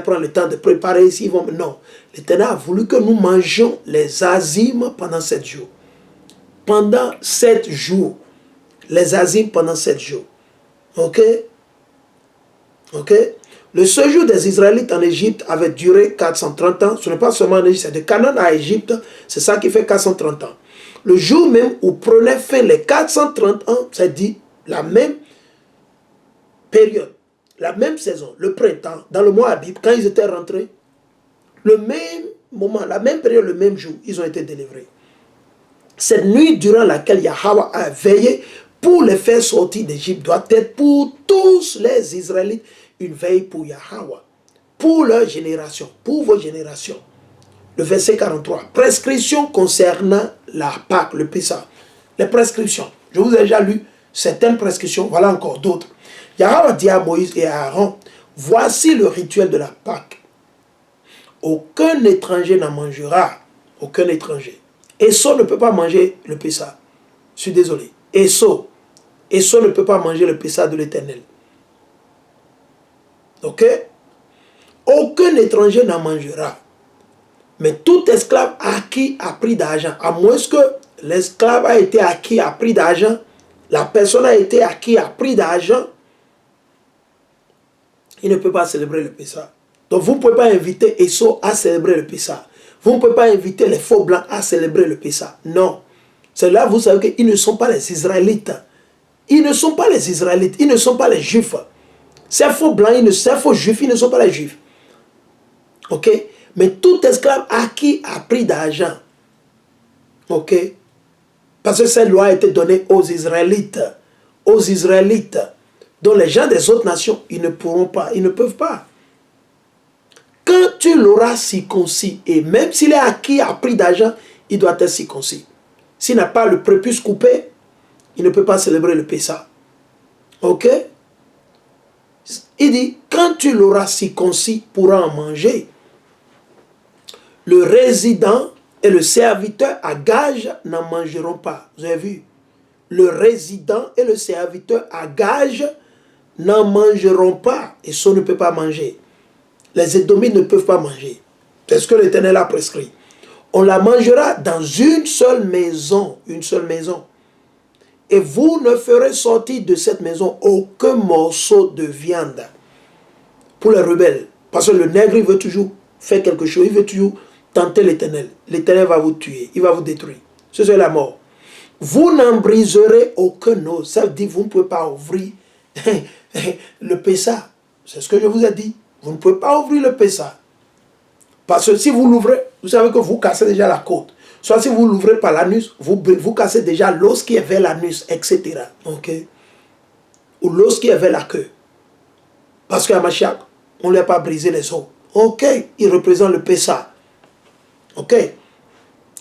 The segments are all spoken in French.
prendre le temps de préparer ici. Non. L'Éternel a voulu que nous mangions les azimes pendant 7 jours. Pendant 7 jours. Les azimes pendant 7 jours. Ok? Ok? Le séjour des Israélites en Égypte avait duré 430 ans. Ce n'est pas seulement en Égypte, c'est de Canaan à Égypte. C'est ça qui fait 430 ans. Le jour même où prenaient fin les 430 ans, c'est-à-dire la même période, la même saison, le printemps, dans le mois Abib, quand ils étaient rentrés, le même moment, la même période, le même jour, ils ont été délivrés. Cette nuit durant laquelle Yahweh a veillé pour les faire sortir d'Égypte doit être pour tous les Israélites une veille pour Yahweh, pour leur génération, pour vos générations. Le verset 43, prescription concernant la Pâque, le Pessah. Les prescriptions, je vous ai déjà lu certaines prescriptions, voilà encore d'autres. Yahweh dit à Moïse et à Aaron, voici le rituel de la Pâque. Aucun étranger n'en mangera, aucun étranger. Esau ne peut pas manger le Pessah. Je suis désolé. Esau ne peut pas manger le Pessah de l'Éternel. Ok? Aucun étranger n'en mangera. Mais tout esclave acquis à prix d'argent, à moins que l'esclave a été acquis à prix d'argent, la personne a été acquis à prix d'argent, il ne peut pas célébrer le Pessah. Donc vous ne pouvez pas inviter Esau à célébrer le Pessah. Vous ne pouvez pas inviter les faux blancs à célébrer le Pessah. Non. C'est là vous savez qu'ils ne sont pas les Israélites. Ils ne sont pas les Israélites. Ils ne sont pas les Juifs. Ces faux blancs, ces faux Juifs, ils ne sont pas les Juifs. Ok? Mais tout esclave acquis à prix d'argent. Ok? Parce que cette loi a été donnée aux Israélites. Aux Israélites. Donc les gens des autres nations, ils ne pourront pas. Ils ne peuvent pas. Quand tu l'auras circoncis, et même s'il est acquis à prix d'argent, il doit être circoncis. S'il n'a pas le prépuce coupé, il ne peut pas célébrer le Pessah. Ok? Il dit, quand tu l'auras circoncis, pourra en manger. Le résident et le serviteur à gage n'en mangeront pas. Vous avez vu? Le résident et le serviteur à gage n'en mangeront pas. Et ça ne peut pas manger. Les Édomites ne peuvent pas manger. C'est ce que l'Éternel a prescrit. On la mangera dans une seule maison. Une seule maison. Et vous ne ferez sortir de cette maison aucun morceau de viande. Pour les rebelles. Parce que le nègre, il veut toujours faire quelque chose. Il veut toujours tenter l'Éternel. L'Éternel va vous tuer. Il va vous détruire. C'est la mort. Vous n'en briserez aucun os. Ça veut dire que vous ne pouvez pas ouvrir le Pessah. C'est ce que je vous ai dit. Vous ne pouvez pas ouvrir le Pessah. Parce que si vous l'ouvrez, vous savez que vous cassez déjà la côte. Soit si vous l'ouvrez par l'anus, vous cassez déjà l'os qui est vers l'anus, etc. Ok? Ou l'os qui est vers la queue. Parce qu'à Mashiach, on ne lui a pas brisé les os. Ok? Il représente le Pessah. Ok?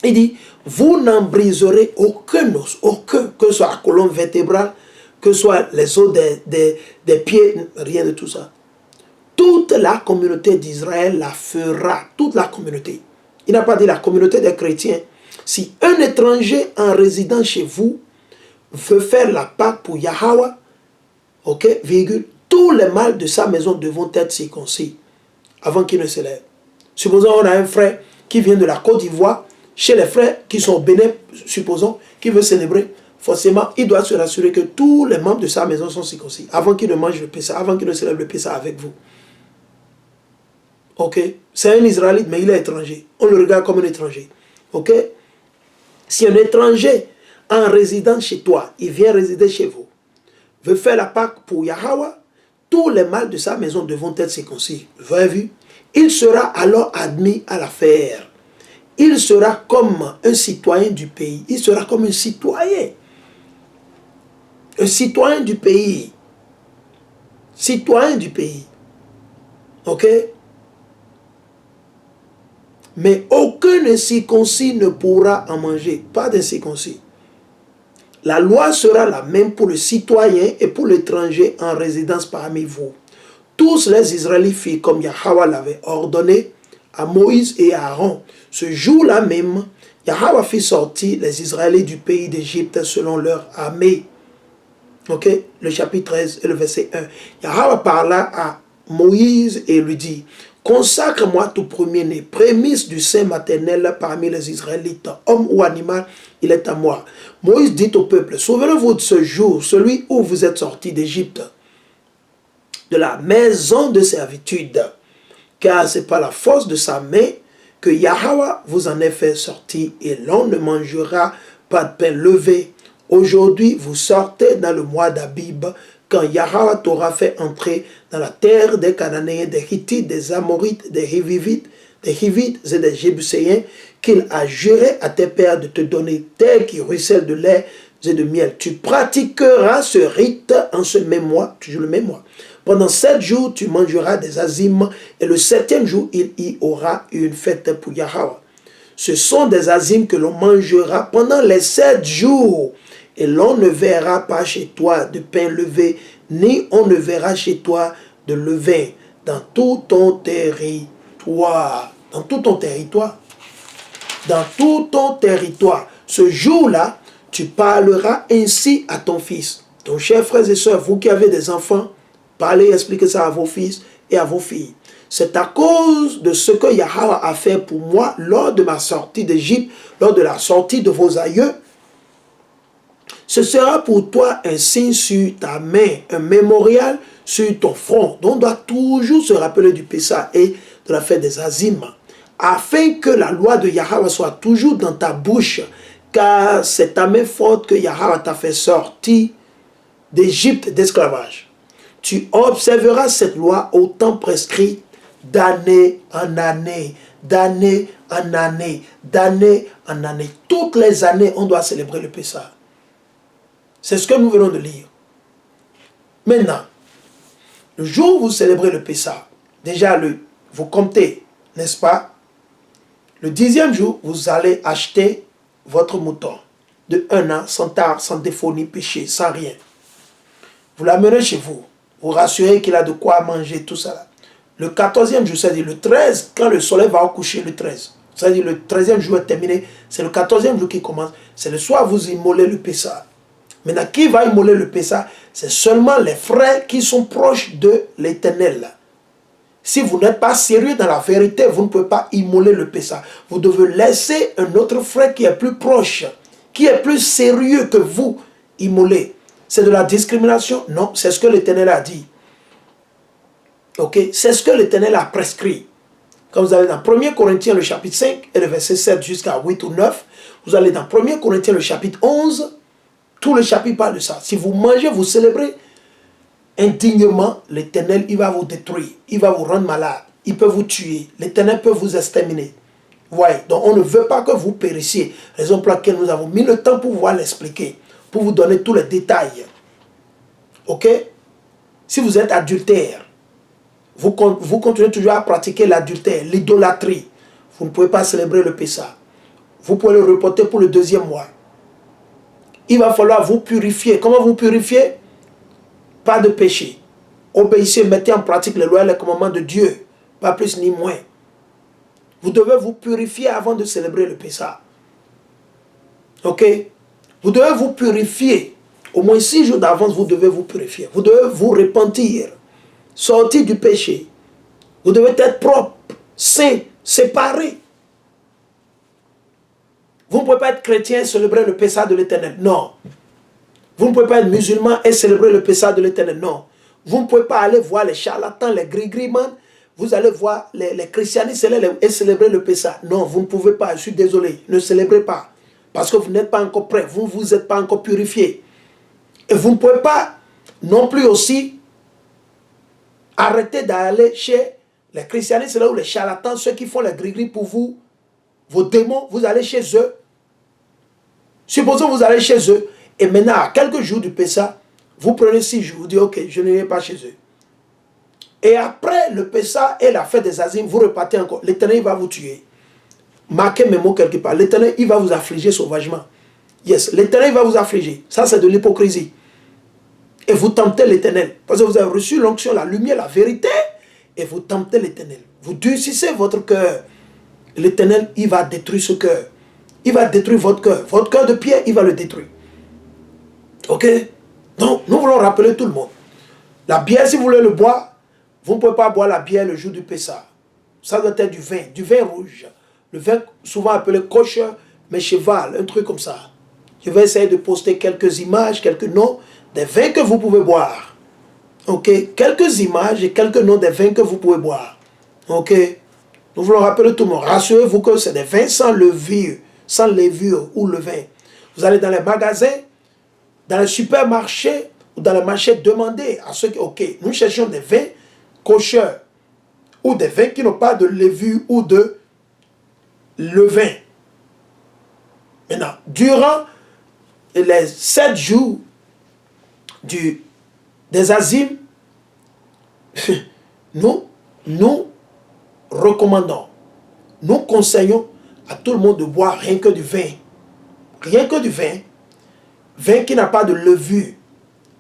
Il dit, vous n'en briserez aucun os, aucun, que ce soit la colonne vertébrale, que ce soit les os des pieds, rien de tout ça. Toute la communauté d'Israël la fera. Toute la communauté. Il n'a pas dit la communauté des chrétiens. Si un étranger en résidant chez vous veut faire la Pâque pour Yahweh, ok, virgule, tous les mâles de sa maison devront être circoncis avant qu'il ne se lève. Supposons on a un frère qui vient de la Côte d'Ivoire, chez les frères qui sont au Bénin, supposons, qui veut célébrer, forcément, il doit se rassurer que tous les membres de sa maison sont circoncis avant qu'il ne mange le Pessah, avant qu'il ne célèbre le Pessah avec vous. Ok? C'est un Israélite, mais il est étranger. On le regarde comme un étranger. Ok? Si un étranger en résidant chez toi, il vient résider chez vous, veut faire la Pâque pour Yahweh, tous les mâles de sa maison devront être circoncis. Vous avez vu? Il sera alors admis à la faire. Il sera comme un citoyen du pays. Il sera comme un citoyen. Un citoyen du pays. Citoyen du pays. Ok? Mais aucun incirconcis ne pourra en manger. Pas d'incirconcis. La loi sera la même pour le citoyen et pour l'étranger en résidence parmi vous. Tous les Israélites firent comme Yahweh l'avait ordonné à Moïse et à Aaron. Ce jour-là même, Yahweh fit sortir les Israélites du pays d'Égypte selon leur armée. Ok, le chapitre 13 et le verset 1. Yahweh parla à Moïse et lui dit, consacre-moi tout premier-né, prémisse du sein maternel parmi les Israélites, homme ou animal, il est à moi. Moïse dit au peuple, souvenez-vous de ce jour, celui où vous êtes sortis d'Égypte, de la maison de servitude, car c'est par la force de sa main que Yahweh vous en ait fait sortir, et l'on ne mangera pas de pain levé. Aujourd'hui, vous sortez dans le mois d'Abib, quand Yahweh t'aura fait entrer dans la terre des Cananéens, des Hittites, des Amorites, des Hivites et des Jébuséens, qu'il a juré à tes pères de te donner, terre qui ruisselle de lait et de miel. Tu pratiqueras ce rite en ce même mois, toujours le même mois. Pendant 7 jours, tu mangeras des azimes, et le 7e jour, il y aura une fête pour Yahweh. Ce sont des azimes que l'on mangera pendant les 7 jours. Et l'on ne verra pas chez toi de pain levé, ni on ne verra chez toi de levain dans tout ton territoire. Dans tout ton territoire. Dans tout ton territoire. Ce jour-là, tu parleras ainsi à ton fils. Donc, chers frères et sœurs, vous qui avez des enfants, parlez, expliquez ça à vos fils et à vos filles. C'est à cause de ce que Yahweh a fait pour moi lors de ma sortie d'Égypte, lors de la sortie de vos aïeux. Ce sera pour toi un signe sur ta main, un mémorial sur ton front. Donc on doit toujours se rappeler du Pessah et de la fête des Azimes, afin que la loi de Yahweh soit toujours dans ta bouche, car c'est ta main forte que Yahweh t'a fait sortir d'Égypte d'esclavage. Tu observeras cette loi au temps prescrit d'année en année, d'année en année, d'année en année. Toutes les années, on doit célébrer le Pessah. C'est ce que nous venons de lire. Maintenant, le jour où vous célébrez le Pessah, déjà vous comptez, n'est-ce pas? Le 10e jour, vous allez acheter votre mouton de 1 an, sans tare, sans défaut ni péché, sans rien. Vous l'amenez chez vous. Vous rassurez qu'il a de quoi manger, tout ça là. Le 14e jour, c'est-à-dire le 13, quand le soleil va au coucher le 13. C'est-à-dire le 13e jour est terminé, c'est le 14e jour qui commence. C'est le soir, vous immolez le Pessah. Maintenant, qui va immoler le Pessah? C'est seulement les frères qui sont proches de l'Éternel. Si vous n'êtes pas sérieux dans la vérité, vous ne pouvez pas immoler le Pessah. Vous devez laisser un autre frère qui est plus proche, qui est plus sérieux que vous, immoler. C'est de la discrimination? Non, c'est ce que l'Éternel a dit. Ok? C'est ce que l'Éternel a prescrit. Quand vous allez dans 1 Corinthiens, le chapitre 5, et le verset 7 jusqu'à 8 ou 9, vous allez dans 1 Corinthiens, le chapitre 11, tout le chapitre parle de ça. Si vous mangez, vous célébrez indignement, l'Éternel, il va vous détruire. Il va vous rendre malade. Il peut vous tuer. L'Éternel peut vous exterminer. Voyez, donc on ne veut pas que vous périssiez. Raison pour laquelle nous avons mis le temps pour pouvoir l'expliquer, pour vous donner tous les détails. Ok? Si vous êtes adultère, vous continuez toujours à pratiquer l'adultère, l'idolâtrie. Vous ne pouvez pas célébrer le Pessah. Vous pouvez le reporter pour le 2e mois. Il va falloir vous purifier. Comment vous purifier? Pas de péché. Obéissez, mettez en pratique les lois et les commandements de Dieu. Pas plus ni moins. Vous devez vous purifier avant de célébrer le Pessah. Ok? Vous devez vous purifier. Au moins 6 jours d'avance, vous devez vous purifier. Vous devez vous repentir. Sortir du péché. Vous devez être propre, saint, séparé. Vous ne pouvez pas être chrétien et célébrer le Pessah de l'Éternel. Non. Vous ne pouvez pas être musulman et célébrer le Pessah de l'Éternel. Non. Vous ne pouvez pas aller voir les charlatans, les gris-gris-man. Vous allez voir les christianistes et célébrer le Pessah. Non, vous ne pouvez pas. Je suis désolé. Ne célébrez pas. Parce que vous n'êtes pas encore prêt. Vous ne vous êtes pas encore purifié. Et vous ne pouvez pas non plus aussi arrêter d'aller chez les christianistes ou les charlatans, ceux qui font les gris-gris pour vous, vos démons, vous allez chez eux. Supposons que vous allez chez eux, et maintenant, à quelques jours du Pessah, vous prenez 6 jours, vous dites, ok, je n'irai pas chez eux. Et après le Pessah et la fête des Azimes, vous repartez encore. L'Éternel va vous tuer. Marquez mes mots quelque part. L'Éternel, il va vous affliger sauvagement. Yes, l'Éternel va vous affliger. Ça, c'est de l'hypocrisie. Et vous tentez l'Éternel. Parce que vous avez reçu l'onction, la lumière, la vérité. Et vous tentez l'Éternel. Vous durcissez votre cœur. L'Éternel, il va détruire ce cœur. Il va détruire votre cœur. Votre cœur de pierre, il va le détruire. Ok? Donc, nous voulons rappeler tout le monde. La bière, si vous voulez le boire, vous ne pouvez pas boire la bière le jour du Pessah. Ça doit être du vin rouge. Le vin souvent appelé kosher, mais cheval, un truc comme ça. Je vais essayer de poster quelques images, quelques noms des vins que vous pouvez boire. Ok, quelques images et quelques noms des vins que vous pouvez boire. Ok, nous voulons rappeler tout le monde. Rassurez-vous que c'est des vins sans levure ou levain. Vous allez dans les magasins, dans les supermarchés ou dans les marchés, demandez à ceux qui, ok, nous cherchons des vins kosher ou des vins qui n'ont pas de levure ou de levain. Maintenant, durant les 7 jours des azimes, nous recommandons, nous conseillons à tout le monde de boire rien que du vin. Rien que du vin. Vin qui n'a pas de levure.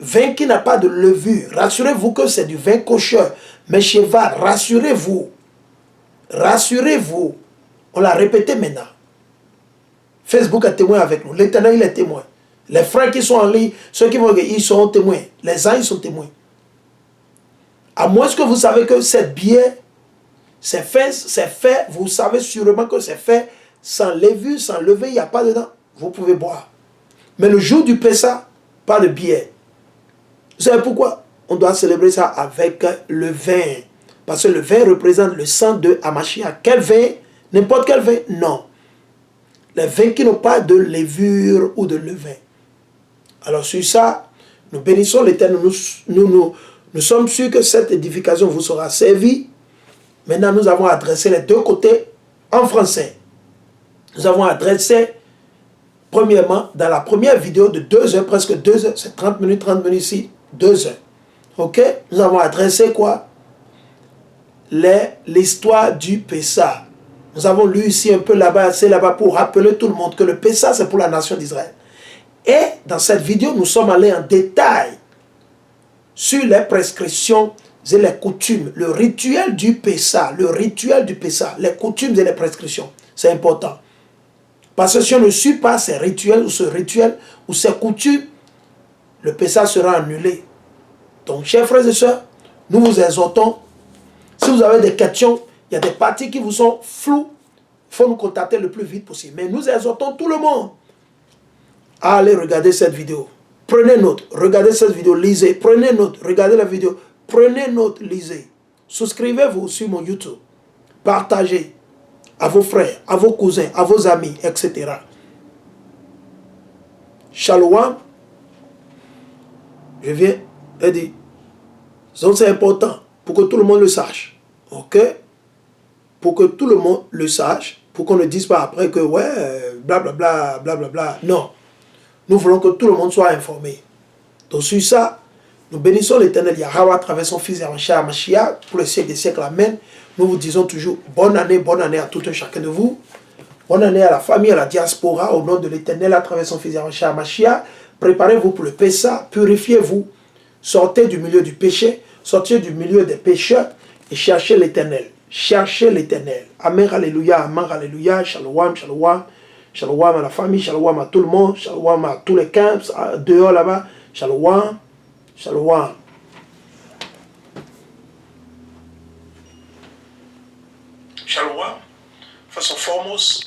Vin qui n'a pas de levure. Rassurez-vous que c'est du vin kosher. Mais cheval, rassurez-vous. Rassurez-vous. On l'a répété maintenant. Facebook est témoin avec nous. L'Éternel, il est témoin. Les frères qui sont en ligne, ceux qui vont, ils seront témoins. Les uns, ils sont témoins. À moins que vous savez que cette bière, c'est fait, vous savez sûrement que c'est fait sans levure, sans levain, il n'y a pas dedans. Vous pouvez boire. Mais le jour du Pessah, pas de bière. Vous savez pourquoi? On doit célébrer ça avec le vin. Parce que le vin représente le sang de Hamashiach. Quel vin? N'importe quel vin? Non. Les vins qui n'ont pas de levure ou de levain. Alors sur ça, nous bénissons l'Éternel. Nous sommes sûrs que cette édification vous sera servie. Maintenant, nous avons adressé les deux côtés en français. Nous avons adressé, premièrement, dans la première vidéo de 2 heures, presque 2 heures, c'est 30 minutes ici, 2 heures. Ok? Nous avons adressé quoi? L'histoire du Pessah. Nous avons lu ici un peu là-bas, c'est là-bas pour rappeler tout le monde que le Pessah, c'est pour la nation d'Israël. Et dans cette vidéo, nous sommes allés en détail sur les prescriptions et les coutumes, le rituel du Pessah, les coutumes et les prescriptions. C'est important. Parce que si on ne suit pas ces rituels ou ce rituel ou ces coutumes, le Pessah sera annulé. Donc, chers frères et sœurs, nous vous exhortons. Si vous avez des questions, il y a des parties qui vous sont floues, il faut nous contacter le plus vite possible. Mais nous exhortons tout le monde à aller regarder cette vidéo. Prenez note, regardez cette vidéo, lisez. Prenez note, regardez la vidéo. Prenez note, lisez. Souscrivez-vous sur mon YouTube. Partagez à vos frères, à vos cousins, à vos amis, etc. Shalom. Je viens et dire. C'est important pour que tout le monde le sache. Ok? Pour que tout le monde le sache. Pour qu'on ne dise pas après que, ouais, blablabla, blablabla. Non. Nous voulons que tout le monde soit informé. Donc sur ça, nous bénissons l'Éternel Yahweh à travers son fils Yahweh Mashiach pour les siècles des siècles. Amen. Nous vous disons toujours bonne année à tout un chacun de vous. Bonne année à la famille, à la diaspora, au nom de l'Éternel à travers son fils Yahweh Mashiach. Préparez-vous pour le Pessah, purifiez-vous. Sortez du milieu du péché, sortez du milieu des pécheurs et cherchez l'Éternel. Cherchez l'Éternel. Amen, alléluia, amen, alléluia, shalom, shalom. Shalom à la famille, shalom à tout le monde, shalom à tous les camps, dehors là-bas, shalom, shalom. Shalom, first and foremost,